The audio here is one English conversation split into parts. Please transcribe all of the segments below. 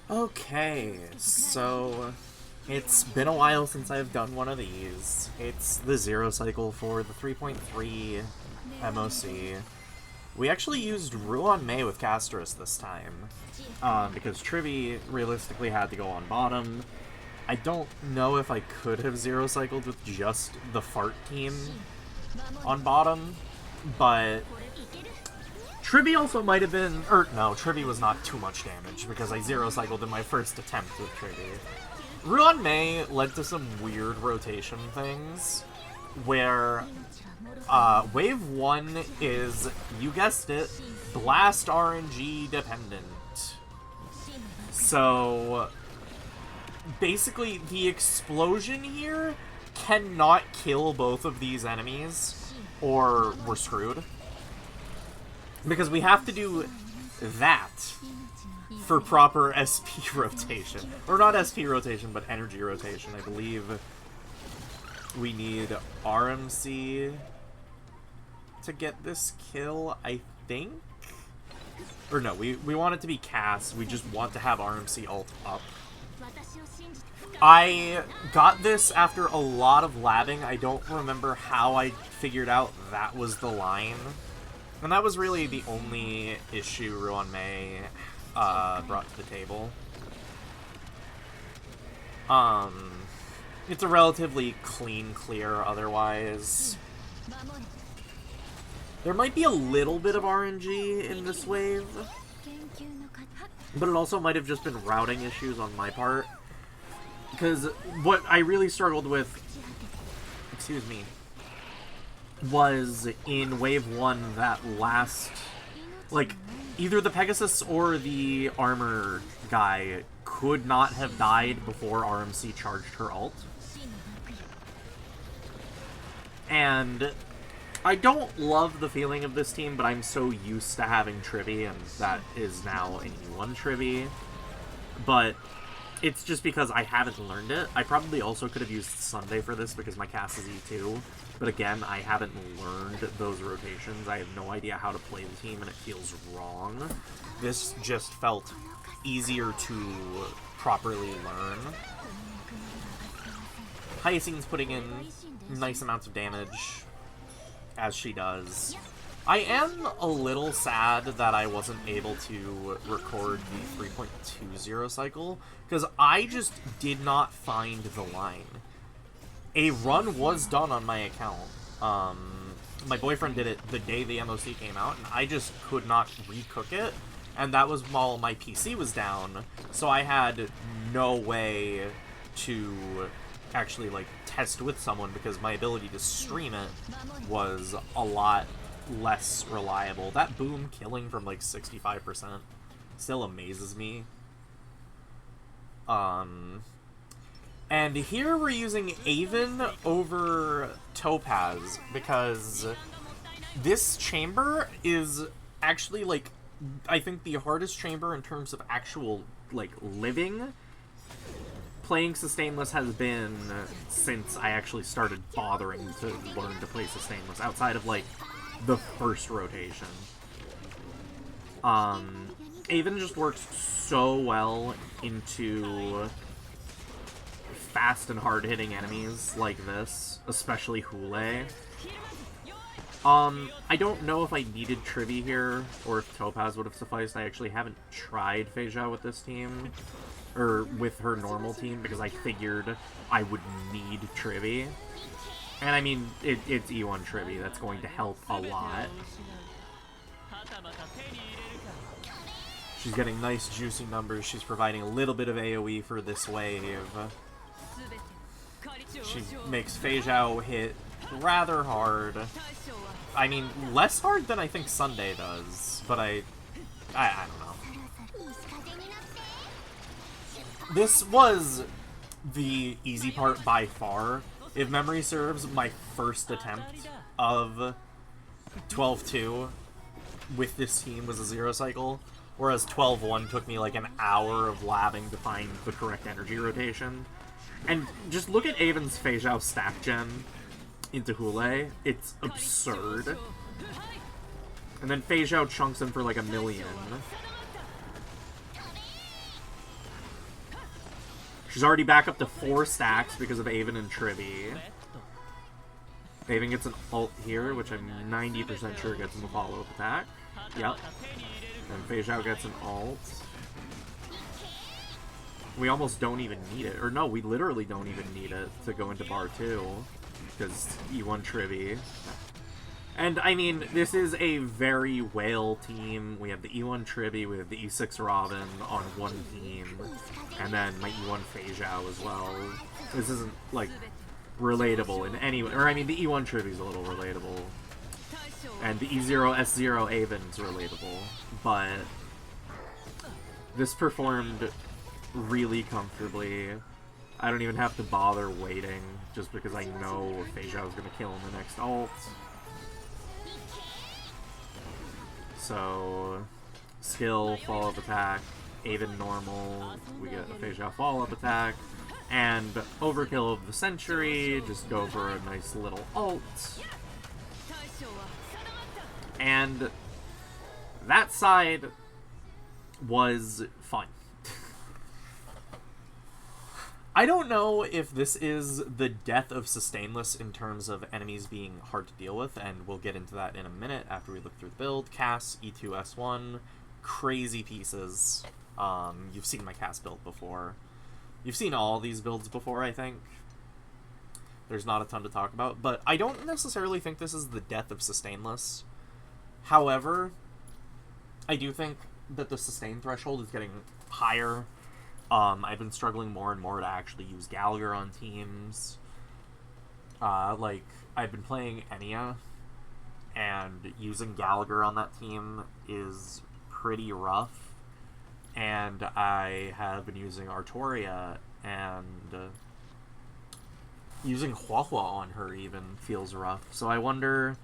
Okay, so it's been a while since I've done one of these. It's the zero cycle for the 3.3 MOC. We actually used Ruan May with Castorice this time, because Tribbie realistically had to go on bottom. I don't know if I could have zero cycled with just the fart team on bottom, but Tribbie also might have been, or no, Tribbie was not too much damage because I zero cycled in my first attempt with Tribbie. Ruan May led to some weird rotation things where wave 1 is, you guessed it, blast RNG dependent. So basically the explosion here cannot kill both of these enemies or we're screwed. Because we have to do that for proper SP rotation. Or not SP rotation, but energy rotation. I believe we need RMC to get this kill, I think? Or no, we want it to be Cass. We just want to have RMC ult up. I got this after a lot of labbing. I don't remember how I figured out that was the line. And that was really the only issue Ruan May brought to the table. It's a relatively clean clear otherwise. There might be a little bit of RNG in this wave, but it also might have just been routing issues on my part. Because what I really struggled with, excuse me, was in wave 1 that last, like, either the Pegasus or the armor guy could not have died before RMC charged her ult. And I don't love the feeling of this team, but I'm so used to having Tribbie, and that is now an E1 Tribbie. But it's just because I haven't learned it. I probably also could have used Sunday for this because my cast is E2. But again, I haven't learned those rotations. I have no idea how to play the team, and it feels wrong. This just felt easier to properly learn. Hyacine's putting in nice amounts of damage, as she does. I am a little sad that I wasn't able to record the 3.20 cycle, because I just did not find the line. A run was done on my account. My boyfriend did it the day the MOC came out, and I just could not recook it. And that was while my PC was down, so I had no way to actually, like, test with someone because my ability to stream it was a lot less reliable. That boom killing from, like, 65% still amazes me. And here we're using Aven over Topaz, because this chamber is actually, like, I think the hardest chamber in terms of actual, like, living. Playing Sustainless has been since I actually started bothering to learn to play Sustainless, outside of, like, the first rotation. Aven just works so well into fast and hard-hitting enemies like this, especially Hoolay. I don't know if I needed Tribbie here, or if Topaz would have sufficed. I actually haven't tried Feixiao with this team, or with her normal team, because I figured I would need Tribbie. And I mean, it's E1 Tribbie, that's going to help a lot. She's getting nice juicy numbers, she's providing a little bit of AoE for this wave. She makes Feixiao hit rather hard. I mean, less hard than I think Sunday does, but I don't know. This was the easy part by far. If memory serves, my first attempt of 12-2 with this team was a zero cycle, whereas 12-1 took me like an hour of labbing to find the correct energy rotation. And just look at Aven's Feixiao stack gen into Hoolay. It's absurd. And then Feixiao chunks him for like 1,000,000. She's already back up to 4 stacks because of Aven and Tribbie. Aven gets an ult here, which I'm 90% sure gets him a follow-up attack. Yep. And Feixiao gets an ult. We almost don't even need it. Or no, we literally don't even need it to go into bar 2. Because E1 Tribbie. And, I mean, this is a very whale team. We have the E1 Tribbie, we have the E6 Robin on one team. And then my E1 Feixiao as well. This isn't, like, relatable in any way. Or, I mean, the E1 Tribbie's a little relatable. And the E0 S0 Aven's relatable. But this performed really comfortably. I don't even have to bother waiting, just because I know Feixiao is going to kill in the next ult. So, skill, follow-up attack, Aven normal, we get a Feixiao follow-up attack, and overkill of the century, just go for a nice little ult. And that side was fun. I don't know if this is the death of Sustainless in terms of enemies being hard to deal with, and we'll get into that in a minute after we look through the build. Cass, E2, S1, crazy pieces. You've seen my Cass build before. You've seen all these builds before, I think. There's not a ton to talk about, but I don't necessarily think this is the death of Sustainless. However, I do think that the sustain threshold is getting higher. I've been struggling more and more to actually use Gallagher on teams. Like, I've been playing Enya, and using Gallagher on that team is pretty rough. And I have been using Artoria, and using Huahua on her even feels rough. So I wonder,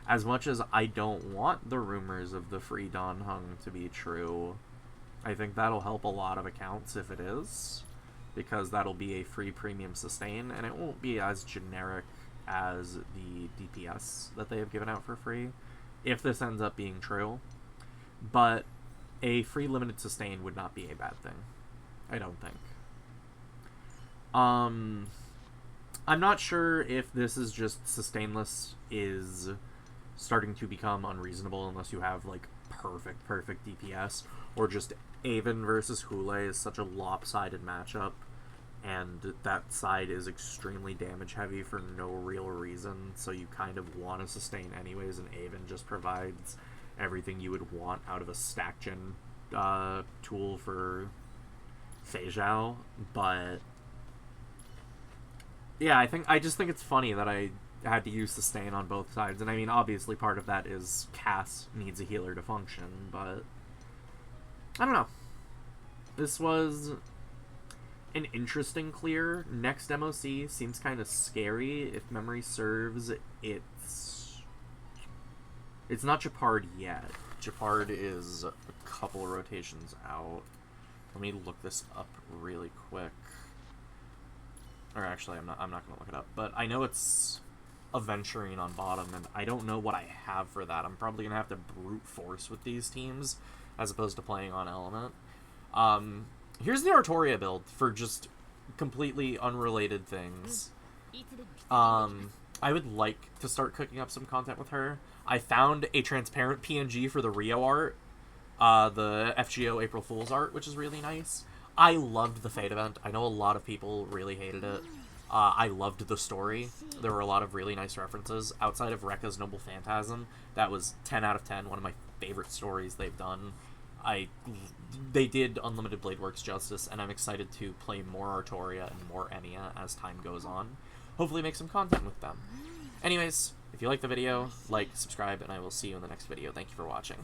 as much as I don't want the rumors of the free Dan Heng to be true, I think that'll help a lot of accounts if it is, because that'll be a free premium sustain, and it won't be as generic as the DPS that they have given out for free, if this ends up being true. But a free limited sustain would not be a bad thing, I don't think. I'm not sure if this is just Sustainless is starting to become unreasonable unless you have, like, perfect DPS, or just Aven versus Hoolay is such a lopsided matchup, and that side is extremely damage heavy for no real reason, so you kind of want to sustain anyways, and Aven just provides everything you would want out of a stack gen tool for Feixiao. But yeah, I just think it's funny that I had to use sustain on both sides, and I mean, obviously part of that is Cass needs a healer to function, but I don't know. This was an interesting clear. Next MOC seems kind of scary. If memory serves, it's not Japard yet. Japard is a couple rotations out. Let me look this up really quick. Or actually, I'm not going to look it up. But I know it's Aventurine on bottom, and I don't know what I have for that. I'm probably going to have to brute force with these teams, as opposed to playing on Element. Here's the Artoria build for just completely unrelated things. I would like to start cooking up some content with her. I found a transparent PNG for the Rio art, the FGO April Fool's art, which is really nice. I loved the Fate event. I know a lot of people really hated it. I loved the story. There were a lot of really nice references. Outside of Rekka's Noble Phantasm, that was 10 out of 10, one of my favorite stories they've done. They did Unlimited Blade Works justice, and I'm excited to play more Artoria and more Enya as time goes on. Hopefully make some content with them. Anyways, if you like the video, like, subscribe, and I will see you in the next video. Thank you for watching.